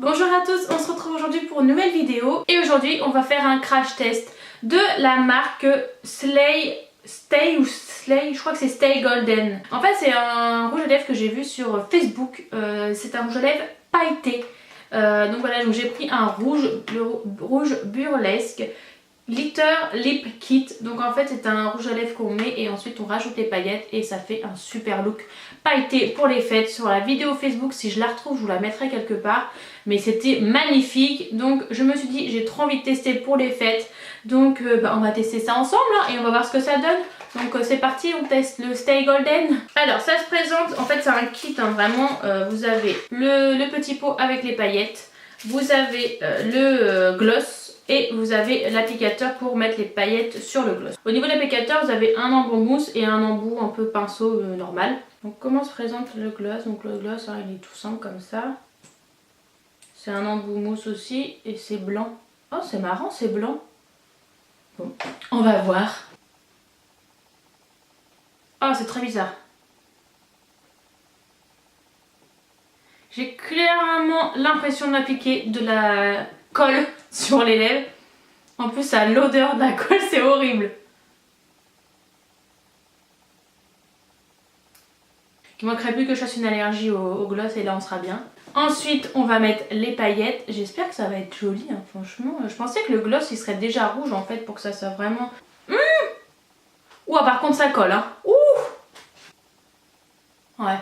Bonjour à tous, on se retrouve aujourd'hui pour une nouvelle vidéo et aujourd'hui on va faire un crash test de la marque Stay, je crois que c'est Stay Golden. En fait c'est un rouge à lèvres que j'ai vu sur Facebook, c'est un rouge à lèvres pailleté. Donc voilà, donc j'ai pris un rouge, le rouge burlesque Glitter Lip Kit. Donc en fait c'est un rouge à lèvres qu'on met et ensuite on rajoute les paillettes et ça fait un super look pailleté pour les fêtes. Sur la vidéo Facebook, si je la retrouve je vous la mettrai quelque part, mais c'était magnifique. Donc je me suis dit j'ai trop envie de tester pour les fêtes, donc on va tester ça ensemble hein, et on va voir ce que ça donne. Donc c'est parti, on teste le Stay Golden. Alors ça se présente, en fait c'est un kit hein, vraiment, vous avez le petit pot avec les paillettes, vous avez le gloss et vous avez l'applicateur pour mettre les paillettes sur le gloss. Au niveau de l'applicateur, vous avez un embout mousse et un embout un peu pinceau normal. Donc comment se présente le gloss? Donc le gloss hein, il est tout simple comme ça. C'est un embout mousse aussi et c'est blanc. Oh c'est marrant, c'est blanc. Bon, on va voir. Oh c'est très bizarre. J'ai clairement l'impression d'appliquer de la colle sur les lèvres. En plus ça a l'odeur de la colle, c'est horrible. Il manquerait plus que je fasse une allergie au gloss et là on sera bien. Ensuite on va mettre les paillettes. J'espère que ça va être joli hein, franchement. Je pensais que le gloss il serait déjà rouge en fait pour que ça soit vraiment... Ouah par contre ça colle hein. Ouh. Ouais.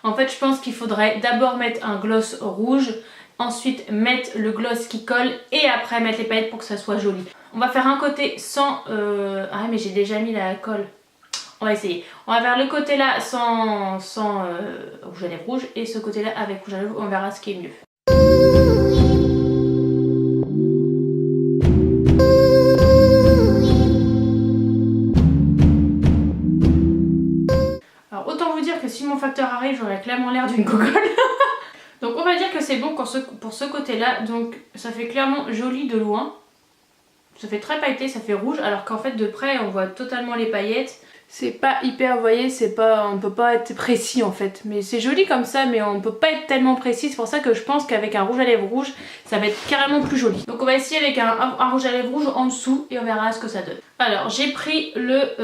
En fait je pense qu'il faudrait d'abord mettre un gloss rouge, ensuite mettre le gloss qui colle et après mettre les paillettes pour que ça soit joli. On va faire un côté sans... Ah mais j'ai déjà mis la colle. On va essayer. On va faire le côté là sans rouge à lèvres rouge et ce côté là avec rouge à lèvres, on verra ce qui est mieux. Alors autant vous dire que si mon facteur arrive, j'aurais clairement l'air d'une cocolle. Donc on va dire que c'est bon pour ce côté là. Donc ça fait clairement joli de loin. Ça fait très pailleté, ça fait rouge, alors qu'en fait de près on voit totalement les paillettes. C'est pas hyper, vous voyez, c'est pas, on peut pas être précis en fait. Mais c'est joli comme ça, mais on peut pas être tellement précis. C'est pour ça que je pense qu'avec un rouge à lèvres rouge, ça va être carrément plus joli. Donc on va essayer avec un rouge à lèvres rouge en dessous et on verra ce que ça donne. Alors j'ai pris le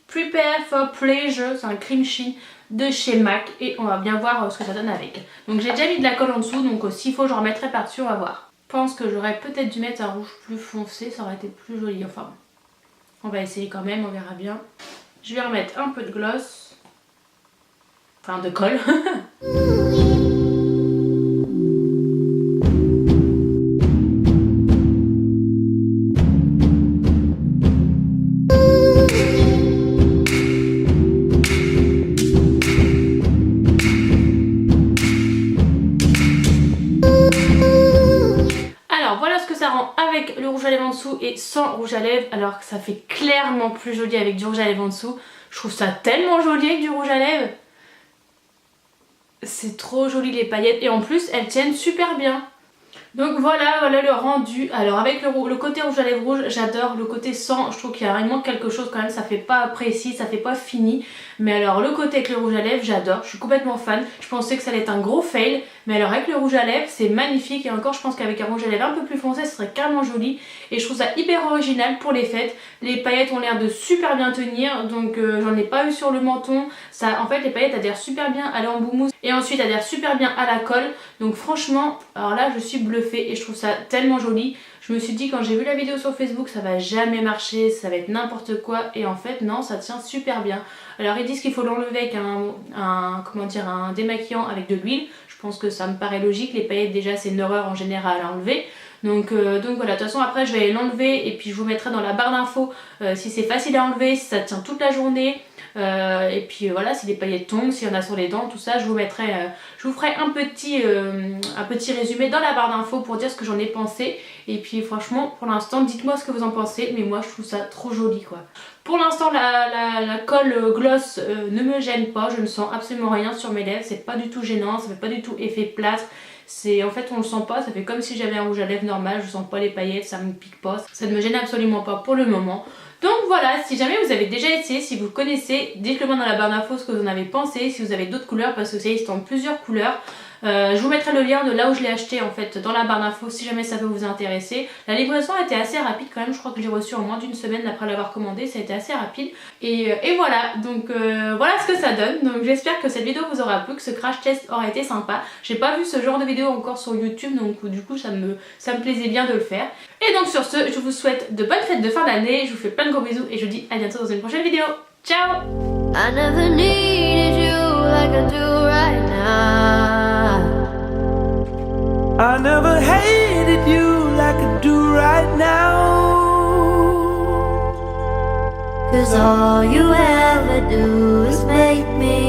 Prepare for Pleasure, c'est un cream sheen de chez MAC et on va bien voir ce que ça donne avec. Donc j'ai déjà mis de la colle en dessous, donc s'il faut je remettrai par dessus, on va voir. Je pense que j'aurais peut-être dû mettre un rouge plus foncé, ça aurait été plus joli. Enfin, on va essayer quand même, on verra bien. Je vais remettre un peu de gloss, enfin de colle. Avec le rouge à lèvres en dessous et sans rouge à lèvres, alors que ça fait clairement plus joli avec du rouge à lèvres en dessous. Je trouve ça tellement joli avec du rouge à lèvres. C'est trop joli les paillettes et en plus elles tiennent super bien. Donc voilà le rendu. Alors avec le côté rouge à lèvres rouge, j'adore. Le côté sans, je trouve qu'il manque quelque chose quand même. Ça fait pas précis, ça fait pas fini. Mais alors le côté avec le rouge à lèvres, j'adore. Je suis complètement fan. Je pensais que ça allait être un gros fail. Mais alors avec le rouge à lèvres, c'est magnifique. Et encore, je pense qu'avec un rouge à lèvres un peu plus foncé, ce serait carrément joli. Et je trouve ça hyper original pour les fêtes. Les paillettes ont l'air de super bien tenir. Donc j'en ai pas eu sur le menton. Ça, en fait, les paillettes adhèrent super bien à l'embout mousse. Et ensuite adhèrent super bien à la colle. Donc franchement, alors là, je suis bluffée. Et je trouve ça tellement joli. Je me suis dit quand j'ai vu la vidéo sur Facebook ça va jamais marcher, ça va être n'importe quoi et en fait non, ça tient super bien. Alors ils disent qu'il faut l'enlever avec un démaquillant avec de l'huile. Je pense que ça me paraît logique, les paillettes déjà c'est une horreur en général à enlever. Donc voilà, de toute façon après je vais l'enlever et puis je vous mettrai dans la barre d'infos si c'est facile à enlever, si ça tient toute la journée. Et puis voilà, si les paillettes tombent, s'il y en a sur les dents, tout ça, je vous ferai un petit résumé dans la barre d'infos pour dire ce que j'en ai pensé. Et puis franchement, pour l'instant, dites-moi ce que vous en pensez, mais moi je trouve ça trop joli quoi. Pour l'instant, la colle gloss ne me gêne pas, je ne sens absolument rien sur mes lèvres, c'est pas du tout gênant, ça fait pas du tout effet plâtre. En fait on le sent pas, ça fait comme si j'avais un rouge à lèvres normal, je sens pas les paillettes, ça me pique pas, ça ne me gêne absolument pas pour le moment. Donc voilà, si jamais vous avez déjà essayé, si vous connaissez, dites-le moi dans la barre d'infos ce que vous en avez pensé, si vous avez d'autres couleurs, parce que ça existe en plusieurs couleurs. Je vous mettrai le lien de là où je l'ai acheté en fait dans la barre d'infos si jamais ça peut vous intéresser. La livraison a été assez rapide quand même, je crois que j'ai reçu en moins d'une semaine après l'avoir commandé, ça a été assez rapide. Et voilà, donc voilà ce que ça donne. Donc j'espère que cette vidéo vous aura plu, que ce crash test aura été sympa. J'ai pas vu ce genre de vidéo encore sur YouTube, donc du coup ça me plaisait bien de le faire. Et donc sur ce, je vous souhaite de bonnes fêtes de fin d'année, je vous fais plein de gros bisous et je vous dis à bientôt dans une prochaine vidéo. Ciao! I never needed you like I do right now. I never hated you like I do right now. 'Cause all you ever do is make me